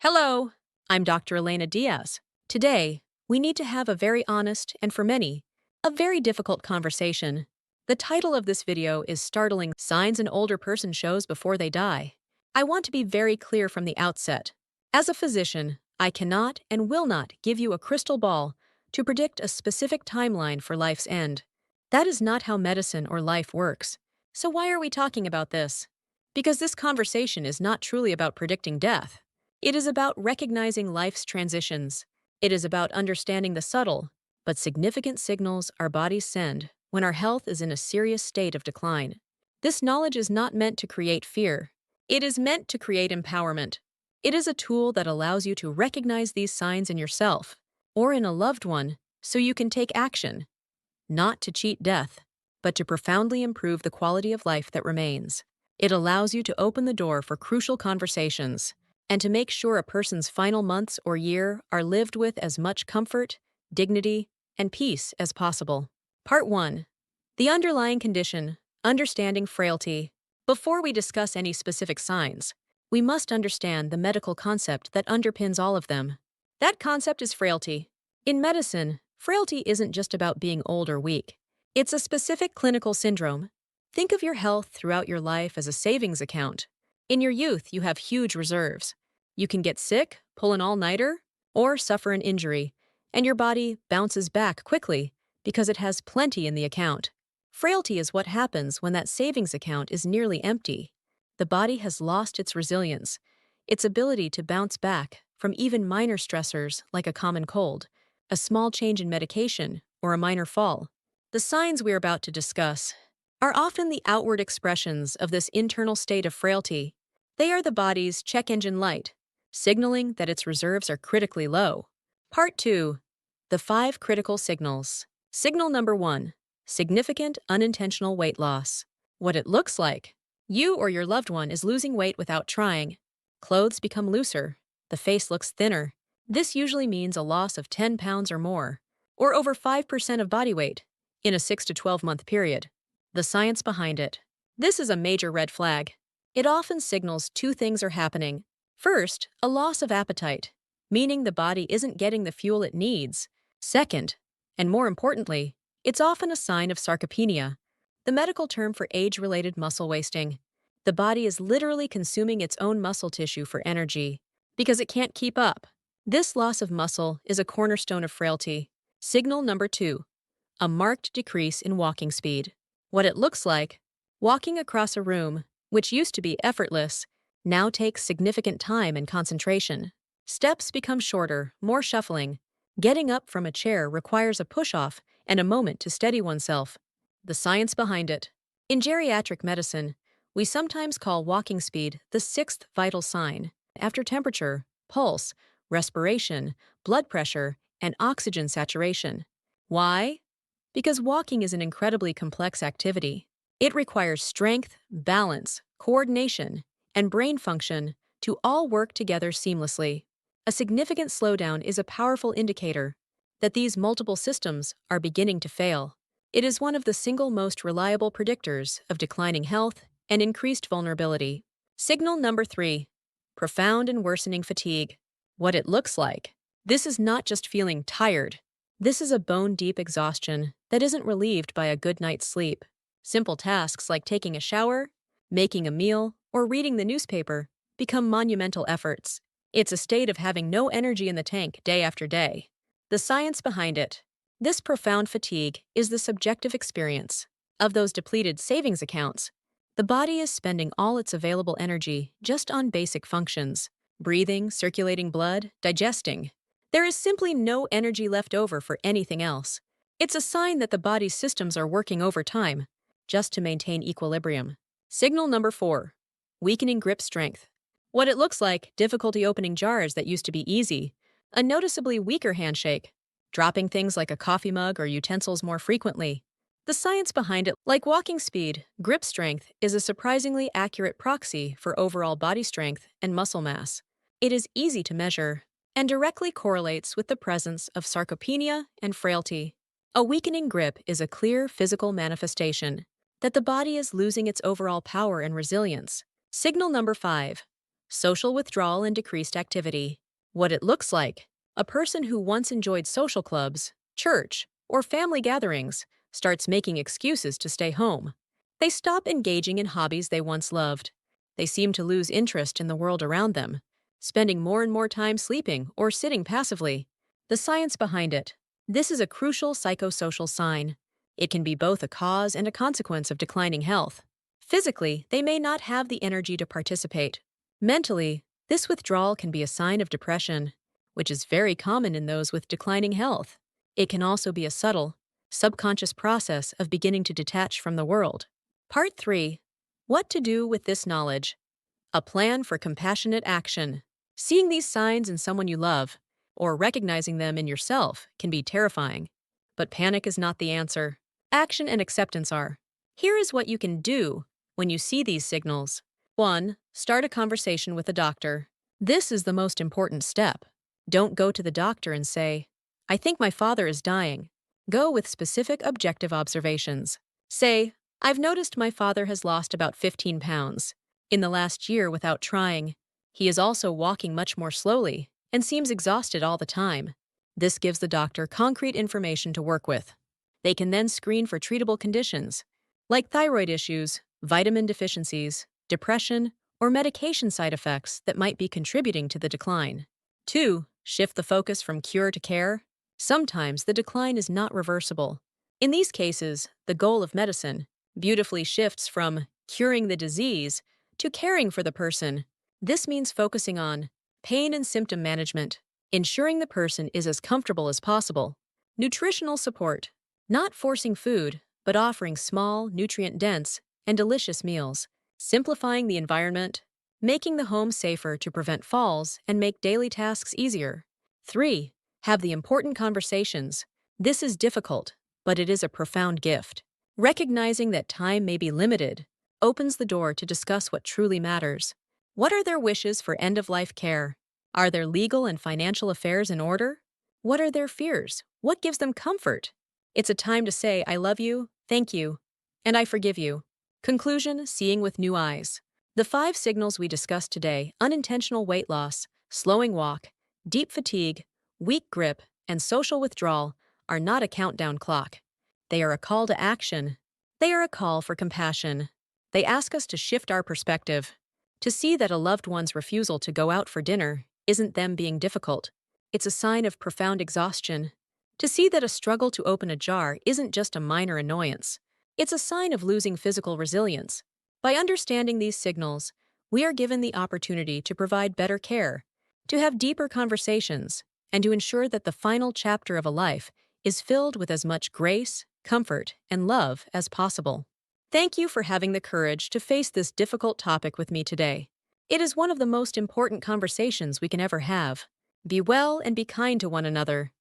Hello, I'm Dr. Elena Diaz. Today, we need to have a very honest and, for many, a very difficult conversation. The title of this video is Startling Signs an Older Person Shows Before They Die. I want to be very clear from the outset. As a physician, I cannot and will not give you a crystal ball to predict a specific timeline for life's end. That is not how medicine or life works. So why are we talking about this? Because this conversation is not truly about predicting death. It is about recognizing life's transitions. It is about understanding the subtle, but significant signals our bodies send when our health is in a serious state of decline. This knowledge is not meant to create fear. It is meant to create empowerment. It is a tool that allows you to recognize these signs in yourself or in a loved one so you can take action, not to cheat death, but to profoundly improve the quality of life that remains. It allows you to open the door for crucial conversations and to make sure a person's final months or year are lived with as much comfort, dignity, and peace as possible. Part 1. The underlying condition, understanding frailty. Before we discuss any specific signs, we must understand the medical concept that underpins all of them. That concept is frailty. In medicine, frailty isn't just about being old or weak. It's a specific clinical syndrome. Think of your health throughout your life as a savings account. In your youth, you have huge reserves. You can get sick, pull an all-nighter, or suffer an injury, and your body bounces back quickly because it has plenty in the account. Frailty is what happens when that savings account is nearly empty. The body has lost its resilience, its ability to bounce back from even minor stressors like a common cold, a small change in medication, or a minor fall. The signs we're about to discuss are often the outward expressions of this internal state of frailty. They are the body's check engine light, signaling that its reserves are critically low. Part 2. The 5 critical signals. Signal number 1. Significant unintentional weight loss. What it looks like. You or your loved one is losing weight without trying. Clothes become looser. The face looks thinner. This usually means a loss of 10 pounds or more, or over 5% of body weight, in a 6 to 12-month period. The science behind it. This is a major red flag. It often signals 2 things are happening. First, a loss of appetite, meaning the body isn't getting the fuel it needs. Second, and more importantly, it's often a sign of sarcopenia, the medical term for age-related muscle wasting. The body is literally consuming its own muscle tissue for energy because it can't keep up. This loss of muscle is a cornerstone of frailty. Signal number 2. A marked decrease in walking speed. What it looks like. Walking across a room, which used to be effortless, now takes significant time and concentration. Steps become shorter, more shuffling. Getting up from a chair requires a push-off and a moment to steady oneself. The science behind it. In geriatric medicine, we sometimes call walking speed the 6th vital sign, after temperature, pulse, respiration, blood pressure, and oxygen saturation. Why? Because walking is an incredibly complex activity. It requires strength, balance, coordination, and brain function to all work together seamlessly. A significant slowdown is a powerful indicator that these multiple systems are beginning to fail. It is one of the single most reliable predictors of declining health and increased vulnerability. Signal number 3. Profound and worsening fatigue. What it looks like. This is not just feeling tired. This is a bone-deep exhaustion that isn't relieved by a good night's sleep. Simple tasks like taking a shower, making a meal, or reading the newspaper become monumental efforts. It's a state of having no energy in the tank day after day. The science behind it. This profound fatigue is the subjective experience of those depleted savings accounts. The body is spending all its available energy just on basic functions: breathing, circulating blood, digesting. There is simply no energy left over for anything else. It's a sign that the body's systems are working overtime just to maintain equilibrium. Signal number 4. Weakening grip strength. What it looks like. Difficulty opening jars that used to be easy. A noticeably weaker handshake. Dropping things like a coffee mug or utensils more frequently. The science behind it. Like walking speed, grip strength is a surprisingly accurate proxy for overall body strength and muscle mass. It is easy to measure and directly correlates with the presence of sarcopenia and frailty. A weakening grip is a clear physical manifestation that the body is losing its overall power and resilience. Signal number 5. social withdrawal and decreased activity. What it looks like: a person who once enjoyed social clubs, church, or family gatherings starts making excuses to stay home. They stop engaging in hobbies they once loved. They seem to lose interest in the world around them, spending more and more time sleeping or sitting passively. The science behind it: this is a crucial psychosocial sign. It can be both a cause and a consequence of declining health. Physically, they may not have the energy to participate. Mentally, this withdrawal can be a sign of depression, which is very common in those with declining health. It can also be a subtle, subconscious process of beginning to detach from the world. Part 3. What to do with this knowledge. A plan for compassionate action. Seeing these signs in someone you love, or recognizing them in yourself, can be terrifying. But panic is not the answer. Action and acceptance are. Here is what you can do when you see these signals. 1. Start a conversation with a doctor. This is the most important step. Don't go to the doctor and say, "I think my father is dying." Go with specific objective observations. Say, "I've noticed my father has lost about 15 pounds in the last year without trying. He is also walking much more slowly and seems exhausted all the time." This gives the doctor concrete information to work with. They can then screen for treatable conditions, like thyroid issues, vitamin deficiencies, depression, or medication side effects that might be contributing to the decline. 2. Shift the focus from cure to care. Sometimes the decline is not reversible. In these cases, the goal of medicine beautifully shifts from curing the disease to caring for the person. This means focusing on pain and symptom management, ensuring the person is as comfortable as possible. Nutritional support. Not forcing food, but offering small, nutrient-dense, and delicious meals. Simplifying the environment, making the home safer to prevent falls and make daily tasks easier. 3. Have the important conversations. This is difficult, but it is a profound gift. Recognizing that time may be limited opens the door to discuss what truly matters. What are their wishes for end-of-life care? Are their legal and financial affairs in order? What are their fears? What gives them comfort? It's a time to say, "I love you, thank you, and I forgive you." Conclusion: seeing with new eyes. The 5 signals we discussed today: unintentional weight loss, slowing walk, deep fatigue, weak grip, and social withdrawal, are not a countdown clock. They are a call to action. They are a call for compassion. They ask us to shift our perspective, to see that a loved one's refusal to go out for dinner isn't them being difficult. It's a sign of profound exhaustion. To see that a struggle to open a jar isn't just a minor annoyance. It's a sign of losing physical resilience. By understanding these signals, we are given the opportunity to provide better care, to have deeper conversations, and to ensure that the final chapter of a life is filled with as much grace, comfort, and love as possible. Thank you for having the courage to face this difficult topic with me today. It is one of the most important conversations we can ever have. Be well and be kind to one another.